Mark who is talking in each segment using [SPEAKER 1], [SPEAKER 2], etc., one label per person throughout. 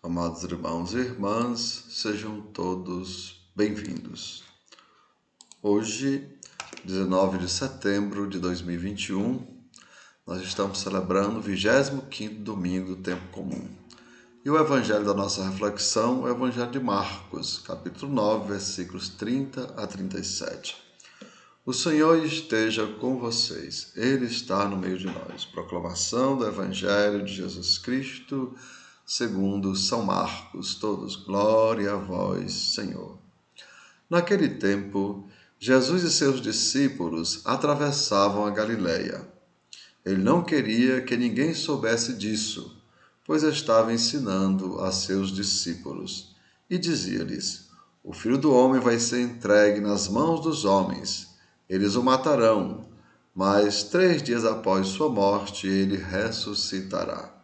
[SPEAKER 1] Amados irmãos e irmãs, sejam todos bem-vindos. Hoje, 19 de setembro de 2021, nós estamos celebrando o 25º domingo do tempo comum. E o evangelho da nossa reflexão é o evangelho de Marcos, capítulo 9, versículos 30 a 37. O Senhor esteja com vocês, Ele está no meio de nós. Proclamação do evangelho de Jesus Cristo, segundo São Marcos, todos, glória a vós, Senhor. Naquele tempo, Jesus e seus discípulos atravessavam a Galileia. Ele não queria que ninguém soubesse disso, pois estava ensinando a seus discípulos. E dizia-lhes: O Filho do Homem vai ser entregue nas mãos dos homens. Eles o matarão, mas 3 dias após sua morte ele ressuscitará.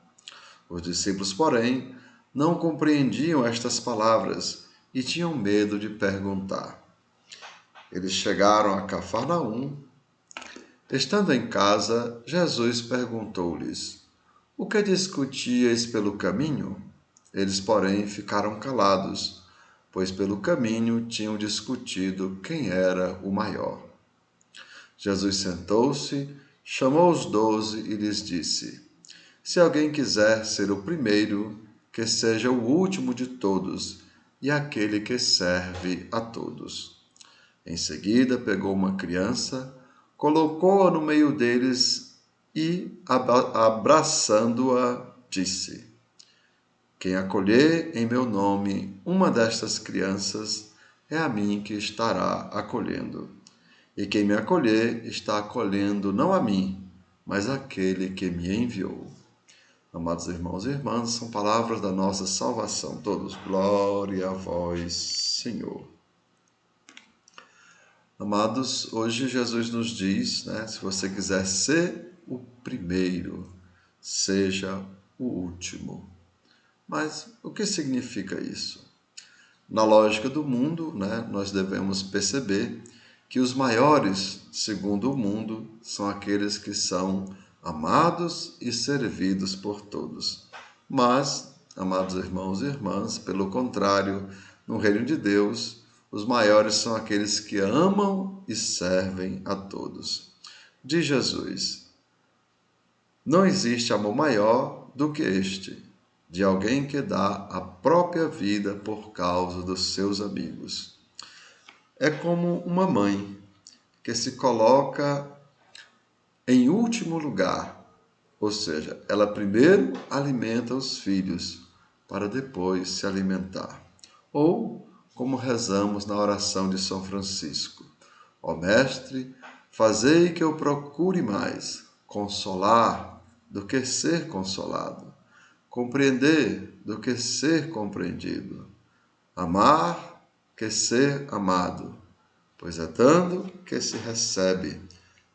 [SPEAKER 1] Os discípulos, porém, não compreendiam estas palavras e tinham medo de perguntar. Eles chegaram a Cafarnaum. Estando em casa, Jesus perguntou-lhes: O que discutíeis pelo caminho? Eles, porém, ficaram calados, pois pelo caminho tinham discutido quem era o maior. Jesus sentou-se, chamou os 12 e lhes disse: Se alguém quiser ser o primeiro, que seja o último de todos e aquele que serve a todos. Em seguida, pegou uma criança, colocou-a no meio deles e, abraçando-a, disse: Quem acolher em meu nome uma destas crianças, é a mim que estará acolhendo. E quem me acolher está acolhendo não a mim, mas aquele que me enviou. Amados irmãos e irmãs, são palavras da nossa salvação. Todos, glória a vós, Senhor. Amados, hoje Jesus nos diz, se você quiser ser o primeiro, seja o último. Mas o que significa isso? Na lógica do mundo, nós devemos perceber que os maiores, segundo o mundo, são aqueles que são amados e servidos por todos. Mas, amados irmãos e irmãs, pelo contrário, no reino de Deus, os maiores são aqueles que amam e servem a todos. Diz Jesus: Não existe amor maior do que este, de alguém que dá a própria vida por causa dos seus amigos. É como uma mãe que se coloca em último lugar, ou seja, ela primeiro alimenta os filhos para depois se alimentar. Ou, como rezamos na oração de São Francisco: Ó Mestre, fazei que eu procure mais consolar do que ser consolado, compreender do que ser compreendido, amar que ser amado, pois é dando que se recebe,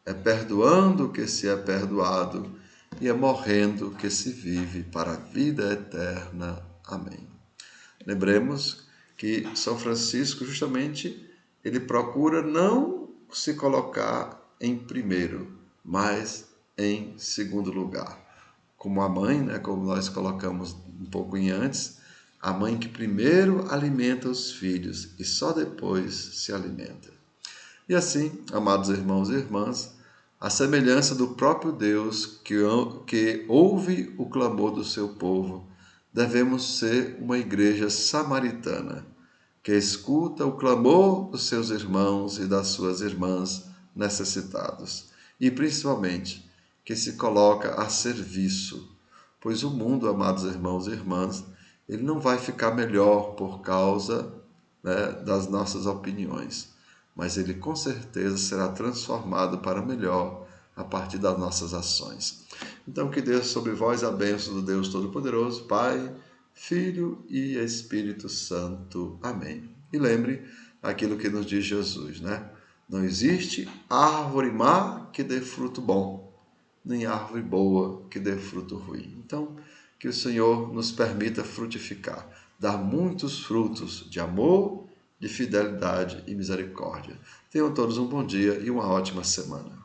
[SPEAKER 1] é perdoando que se é perdoado e é morrendo que se vive para a vida eterna. Amém. Lembremos que São Francisco, justamente, ele procura não se colocar em primeiro, mas em segundo lugar. Como a mãe, como nós colocamos um pouco antes, a mãe que primeiro alimenta os filhos e só depois se alimenta. E assim, amados irmãos e irmãs, a semelhança do próprio Deus que ouve o clamor do seu povo, devemos ser uma igreja samaritana, que escuta o clamor dos seus irmãos e das suas irmãs necessitados, e principalmente que se coloca a serviço, pois o mundo, amados irmãos e irmãs, ele não vai ficar melhor por causa das nossas opiniões, mas ele com certeza será transformado para melhor a partir das nossas ações. Então, que Deus sobre vós a bênção do Deus Todo-Poderoso, Pai, Filho e Espírito Santo. Amém. E lembre aquilo que nos diz Jesus, Não existe árvore má que dê fruto bom, nem árvore boa que dê fruto ruim. Então, que o Senhor nos permita frutificar, dar muitos frutos de amor, de fidelidade e misericórdia. Tenham todos um bom dia e uma ótima semana.